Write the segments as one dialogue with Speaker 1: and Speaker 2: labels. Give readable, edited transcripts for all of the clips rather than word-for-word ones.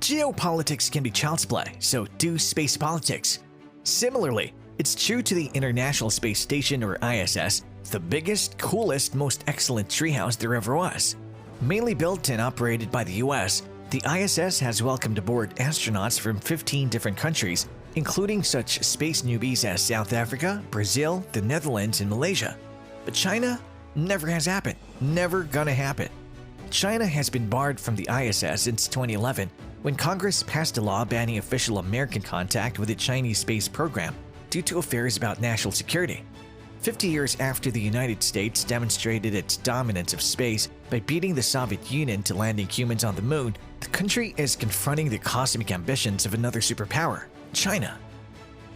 Speaker 1: Geopolitics can be child's play, so do space politics. Similarly, it's true to the International Space Station or ISS, the biggest, coolest, most excellent treehouse there ever was. Mainly built and operated by the US, the ISS has welcomed aboard astronauts from 15 different countries, including such space newbies as South Africa, Brazil, the Netherlands, and Malaysia. But China? Never has happened. Never gonna happen. China has been barred from the ISS since 2011, when Congress passed a law banning official American contact with the Chinese space program due to affairs about national security. 50 years after the United States demonstrated its dominance of space by beating the Soviet Union to landing humans on the moon, the country is confronting the cosmic ambitions of another superpower, China.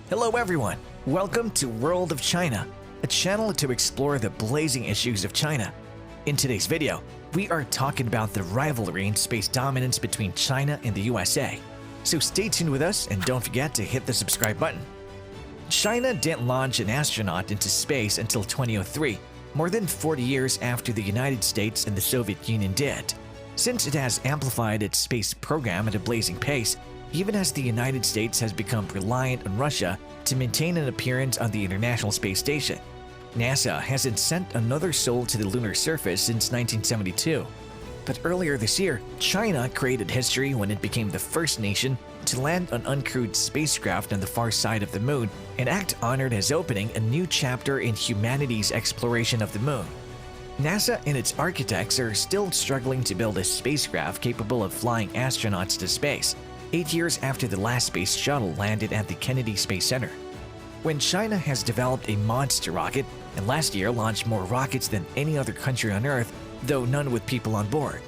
Speaker 1: Hello everyone, welcome to World of China, a channel to explore the blazing issues of China. In today's video, we are talking about the rivalry in space dominance between China and the USA. So stay tuned with us and don't forget to hit the subscribe button. China didn't launch an astronaut into space until 2003, more than 40 years after the United States and the Soviet Union did. Since it has amplified its space program at a blazing pace, even as the United States has become reliant on Russia to maintain an appearance on the International Space Station. NASA hasn't sent another soul to the lunar surface since 1972. But earlier this year, China created history when it became the first nation to land an uncrewed spacecraft on the far side of the moon, an act honored as opening a new chapter in humanity's exploration of the moon. NASA and its architects are still struggling to build a spacecraft capable of flying astronauts to space, 8 years after the last space shuttle landed at the Kennedy Space Center. When China has developed a monster rocket and last year launched more rockets than any other country on Earth, though none with people on board.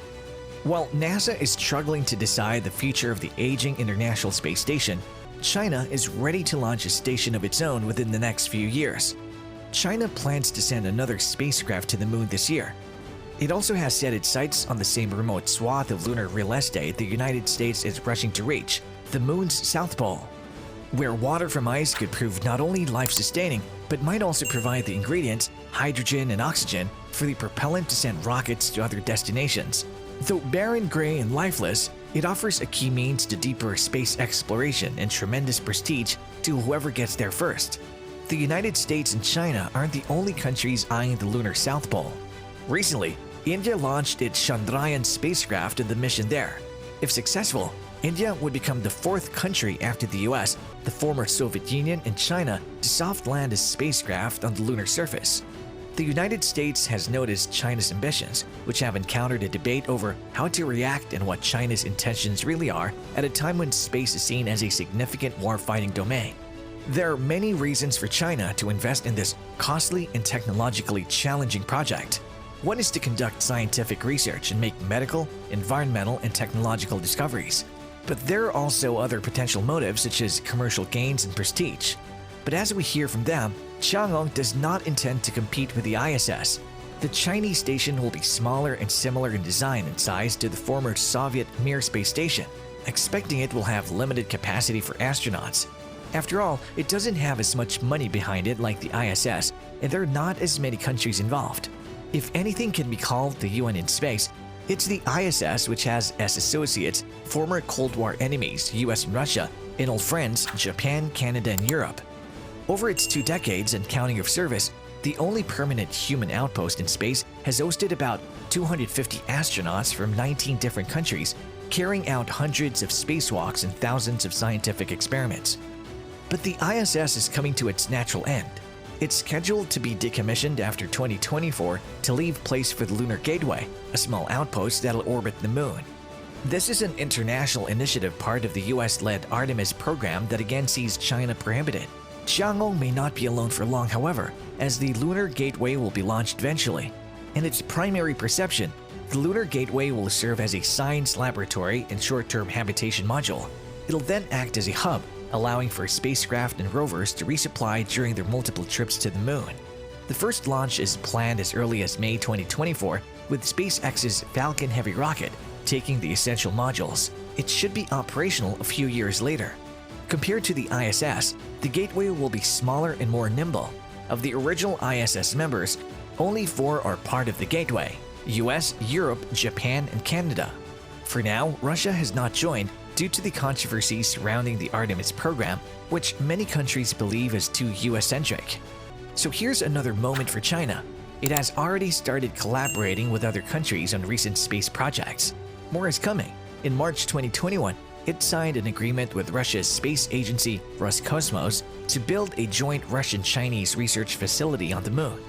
Speaker 1: While NASA is struggling to decide the future of the aging International Space Station, China is ready to launch a station of its own within the next few years. China plans to send another spacecraft to the moon this year. It also has set its sights on the same remote swath of lunar real estate the United States is rushing to reach, the moon's South Pole, where water from ice could prove not only life-sustaining, but might also provide the ingredients, hydrogen and oxygen, for the propellant to send rockets to other destinations. Though barren, gray, and lifeless, it offers a key means to deeper space exploration and tremendous prestige to whoever gets there first. The United States and China aren't the only countries eyeing the lunar South Pole. Recently, India launched its Chandrayaan spacecraft in the mission there. If successful, India would become the fourth country after the US, the former Soviet Union, and China to soft land a spacecraft on the lunar surface. The United States has noticed China's ambitions, which have encountered a debate over how to react and what China's intentions really are at a time when space is seen as a significant war-fighting domain. There are many reasons for China to invest in this costly and technologically challenging project. One is to conduct scientific research and make medical, environmental, and technological discoveries. But there are also other potential motives such as commercial gains and prestige. But as we hear from them, Chang'e does not intend to compete with the ISS. The Chinese station will be smaller and similar in design and size to the former Soviet Mir space station, expecting it will have limited capacity for astronauts. After all, it doesn't have as much money behind it like the ISS, and there are not as many countries involved. If anything can be called the UN in space, it's the ISS, which has as associates former Cold War enemies US and Russia, and old friends Japan, Canada, and Europe. Over its 2 decades and counting of service, the only permanent human outpost in space has hosted about 250 astronauts from 19 different countries, carrying out hundreds of spacewalks and thousands of scientific experiments. But the ISS is coming to its natural end. It's scheduled to be decommissioned after 2024 to leave place for the Lunar Gateway, a small outpost that'll orbit the moon. This is an international initiative part of the US-led Artemis program that again sees China prohibited. Chang'e may not be alone for long, however, as the Lunar Gateway will be launched eventually. In its primary perception, the Lunar Gateway will serve as a science laboratory and short-term habitation module. It'll then act as a hub, allowing for spacecraft and rovers to resupply during their multiple trips to the moon. The first launch is planned as early as May 2024, with SpaceX's Falcon Heavy rocket taking the essential modules. It should be operational a few years later. Compared to the ISS, the Gateway will be smaller and more nimble. Of the original ISS members, only 4 are part of the Gateway: US, Europe, Japan, and Canada. For now, Russia has not joined, due to the controversy surrounding the Artemis program, which many countries believe is too US-centric. So here's another moment for China. It has already started collaborating with other countries on recent space projects. More is coming. In March 2021, it signed an agreement with Russia's space agency Roscosmos to build a joint Russian-Chinese research facility on the moon.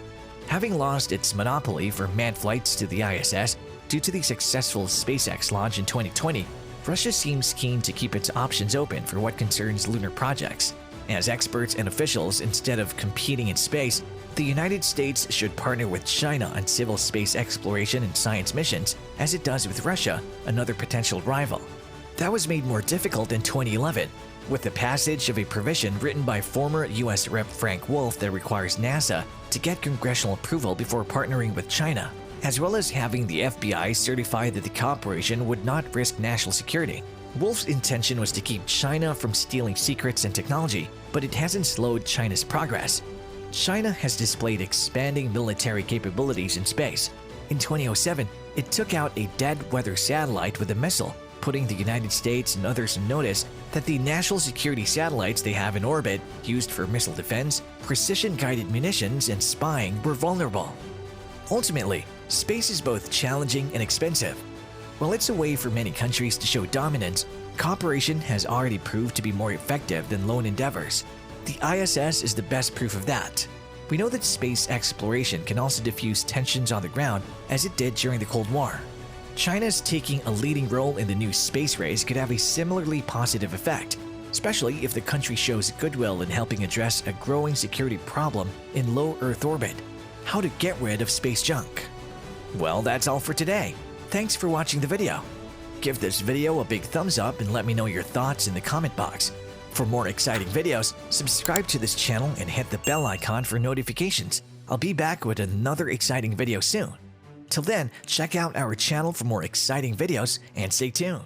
Speaker 1: Having lost its monopoly for manned flights to the ISS due to the successful SpaceX launch in 2020, Russia seems keen to keep its options open for what concerns lunar projects. As experts and officials, instead of competing in space, the United States should partner with China on civil space exploration and science missions, as it does with Russia, another potential rival. That was made more difficult in 2011, with the passage of a provision written by former US Rep. Frank Wolf that requires NASA to get congressional approval before partnering with China, as well as having the FBI certify that the cooperation would not risk national security. Wolf's intention was to keep China from stealing secrets and technology, but it hasn't slowed China's progress. China has displayed expanding military capabilities in space. In 2007, it took out a dead-weather satellite with a missile, putting the United States and others on notice that the national security satellites they have in orbit, used for missile defense, precision-guided munitions, and spying, were vulnerable. Ultimately, space is both challenging and expensive. While it's a way for many countries to show dominance, cooperation has already proved to be more effective than lone endeavors. The ISS is the best proof of that. We know that space exploration can also diffuse tensions on the ground, as it did during the Cold War. China's taking a leading role in the new space race could have a similarly positive effect, especially if the country shows goodwill in helping address a growing security problem in low Earth orbit: how to get rid of space junk. Well, that's all for today. Thanks for watching the video. Give this video a big thumbs up and let me know your thoughts in the comment box. For more exciting videos, subscribe to this channel and hit the bell icon for notifications. I'll be back with another exciting video soon. Till then, check out our channel for more exciting videos and stay tuned.